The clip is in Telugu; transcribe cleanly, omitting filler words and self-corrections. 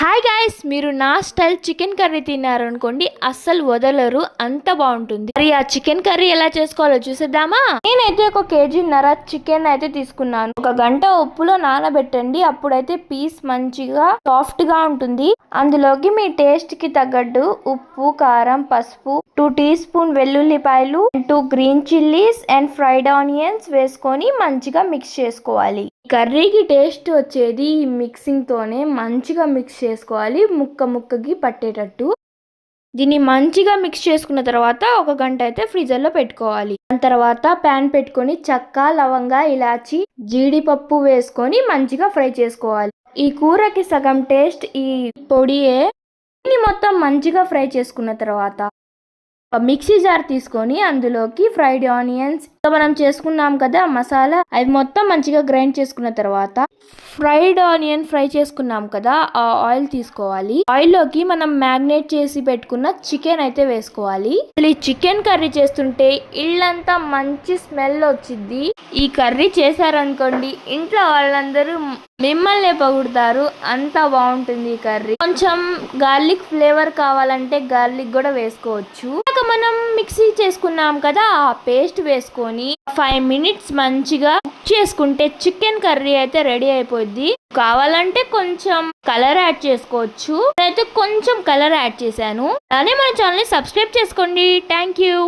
హాయ్ గైస్, మీరు నా స్టైల్ చికెన్ కర్రీ తిన్నారనుకోండి, అస్సలు వదలరు, అంత బాగుంటుంది. మరి ఆ చికెన్ కర్రీ ఎలా చేసుకోవాలో చూసేద్దామా. నేనైతే 1.5 kg చికెన్ అయితే తీసుకున్నాను. 1 గంట ఉప్పులో నానబెట్టండి, అప్పుడైతే పీస్ మంచిగా సాఫ్ట్ గా ఉంటుంది. అందులోకి మీ టేస్ట్ కి తగ్గట్టు ఉప్పు, కారం, పసుపు, 2 టీ స్పూన్ వెల్లుల్లిపాయలు, 2 green chillies and fried onions వేసుకొని మంచిగా మిక్స్ చేసుకోవాలి. కర్రీకి టేస్ట్ వచ్చేది ఈ మిక్సింగ్ తోనే. మంచిగా మిక్స్ చేసుకోవాలి, ముక్క ముక్కకి పట్టేటట్టు. దీన్ని మంచిగా మిక్స్ చేసుకున్న తర్వాత 1 గంట అయితే ఫ్రీజర్ లో పెట్టుకోవాలి. దాని తర్వాత ప్యాన్ పెట్టుకొని చెక్క, లవంగా, ఇలాచి, జీడిపప్పు వేసుకొని మంచిగా ఫ్రై చేసుకోవాలి. ఈ కూరకి సగం టేస్ట్ ఈ పొడియే. దీన్ని మొత్తం మంచిగా ఫ్రై చేసుకున్న తర్వాత మిక్సీ జార్ తీసుకొని అందులోకి ఫ్రైడ్ ఆనియన్స్, మనం చేసుకున్నాం కదా మసాలా, అవి మొత్తం మంచిగా గ్రైండ్ చేసుకున్న తర్వాత ఫ్రైడ్ ఆనియన్ ఫ్రై చేసుకున్నాం కదా, ఆ ఆయిల్ తీసుకోవాలి. ఆయిల్ లోకి మనం మ్యాగ్నేట్ చేసి పెట్టుకున్న చికెన్ అయితే వేసుకోవాలి. అసలు ఈ చికెన్ కర్రీ చేస్తుంటే ఇల్లంతా మంచి స్మెల్ వచ్చింది. ఈ కర్రీ చేశారనుకోండి, ఇంట్లో వాళ్ళందరూ మిమ్మల్ని పొగుడుతారు, అంత బాగుంటుంది ఈ కర్రీ. కొంచెం గార్లిక్ ఫ్లేవర్ కావాలంటే గార్లిక్ కూడా వేసుకోవచ్చు. మనం మిక్సీ చేసుకున్నాం కదా, ఆ పేస్ట్ వేసుకొని 5 మినిట్స్ మంచిగా కుక్ చేసుకుంటే చికెన్ కర్రీ అయితే రెడీ అయిపోద్ది. కావాలంటే కొంచెం కలర్ యాడ్ చేసుకోవచ్చు. నేనైతే కొంచెం కలర్ యాడ్ చేశాను. అలానే మన ఛానల్ ని సబ్స్క్రైబ్ చేసుకోండి. Thank you.